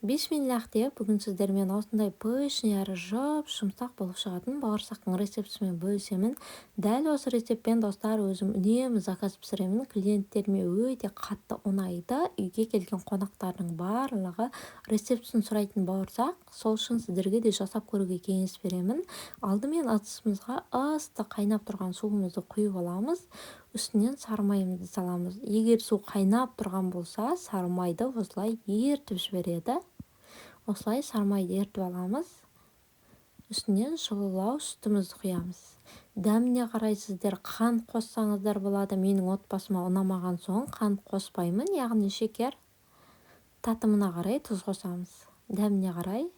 Бисмиллах деп, бүгін сіздермен осындай пышный әрі жұмсақ болып шығатын бауырсақтың рецептісімен бөлісемін. Дәл осы рецептпен достар өзім үнемі заказ пісіремін. Клиенттеріме өте қатты ұнайды. Үйге келген қонақтардың барлығы рецептісін сұрайтын бауырсақ. Сол үшін сіздерге де жасап көруге кеңес беремін. Алдымен ыдысымызға ыстық қайнап тұрған суымызды құйып аламыз. Үстінен сары майымызды саламыз. Егер су қайнап тұрған болса, сары майды осылай ертіп жібереді. Осылай сары майды ертіп аламыз. Үстінен жылылау сүтімізді құямыз. Дәміне қарай сіздер қант қоссаңыздар болады. Менің отбасыма ұнамаған соң қант қоспаймын, яғни шекер. Татымына қарай тұз қосамыз. Дәміне қарай.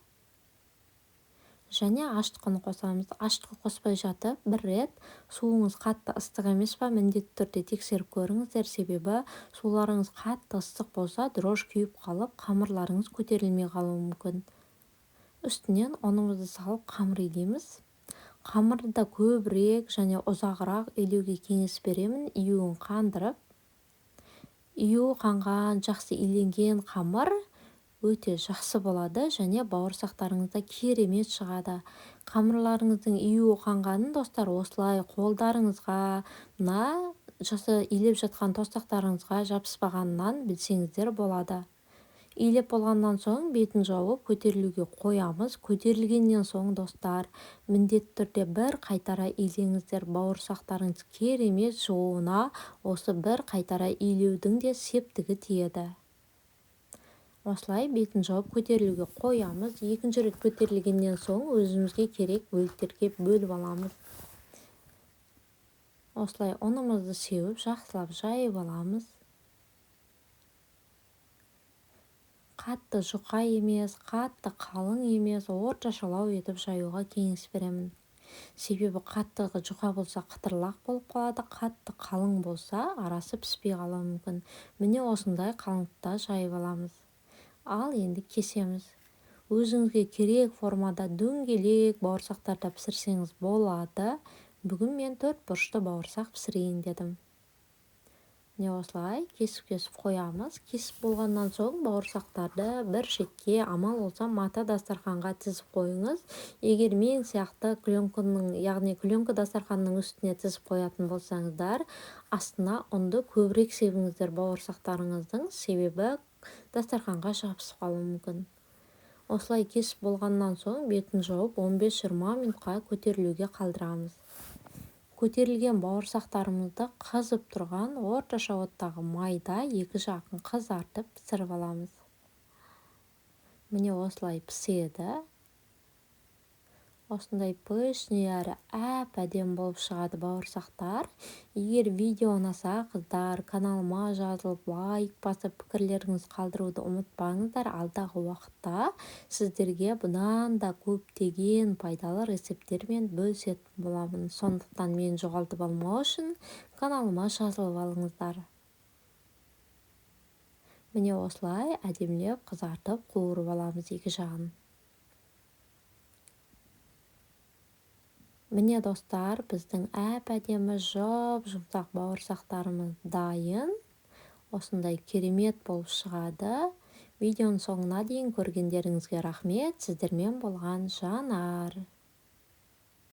Және аштықыны қосамыз. Аштықы қоспай жатып, бір рет суыңыз қатты ыстық емес па, міндетті түрде тексеріп көріңіздер, себебі суларыңыз қатты ыстық болса, дрож күйіп қалып, қамырларыңыз көтерілмей қалуы мүмкін. Үстінен ұнымызды салып қамыр илейміз. Қамырды көбірек және ұзағырақ илеуге кеңес беремін, июін қандырып. Июі қанған, жақсы иленген қамыр өте жақсы болады және бауырсақтарыңызда керемет шығады. Қамырларыңыздың июі қанғанын достар осылай қолдарыңызға, жасы илеп жатқан тостақтарыңызға жабыспағанынан білсеңіздер болады. Илеп болғаннан соң бетін жауып көтерілуге қоямыз. Көтерілгеннен соң достар міндетті түрде бір қайтара илеңіздер. Бауырсақтарыңыз керемет жууына осы бір қайтара илеудің де септігі тиеді. Осылай бетін жауып көтерілуге қоямыз. Екінші рет көтерілгеннен соң өзімізге керек бөліктерге бөліп аламыз. Осылай ұнымызды сеуіп, жақсылап жайып аламыз. Қатты жұқа емес, қатты қалың емес, орташалау етіп жаюға кеңес беремін. Себебі қатты жұқа болса қытырлақ болып қалады, қатты қалың болса арасы піспей қалуы мүмкін. Міне осындай қалыңдықта жайып аламыз. Ал енді кесеміз. Өзіңізге керек формада дөңгелек бауырсақтарда пісірсеңіз болады. Бүгін мен 4 бұрышты бауырсақ пісірейін дедім. Не осылай кесіп қоямыз. Кесіп болғаннан соң бауырсақтарды бір шетке, амал болса мата дастарханға тізіп қойыңыз. Егер мен сияқты пленка дастарханның үстіне тізіп қоятын болсаңыздар, астына ұнды көбірек себіңіздер бауырсақтарыңыздың, себебі дастарханға жабысып қалуы мүмкін. Осылай кесіп болғаннан соң бетін жауып 15-20 минутқа көтерілуге қалдырамыз. Көтерілген бауырсақтарымызды қызып тұрған орташа оттағы майда екі жағын қызартып пісіріп аламыз. Міне осылай піседі. Осындай пышный әрі әп-әдемі болып шығады бауырсақтар. Егер видео ұнаса, қыздар, каналыма жазылып, лайк басып, пікірлеріңіз қалдыруды ұмытпаңыздар. Алдағы уақытта сіздерге бұдан да көптеген пайдалы рецепттермен бөлісетін боламын. Сондықтан мен жоғалтып алмау үшін каналыма жазылып алыңыздар. Міне осылай әдемілеп қызартып қуырып аламыз екі жағын. Міне достар, біздің әп-әдемі жұмсақ бауырсақтарымыз дайын. Осындай керемет болып шығады. Видеоның соңына дейін көргендеріңізге рахмет. Сіздермен болған Жанар.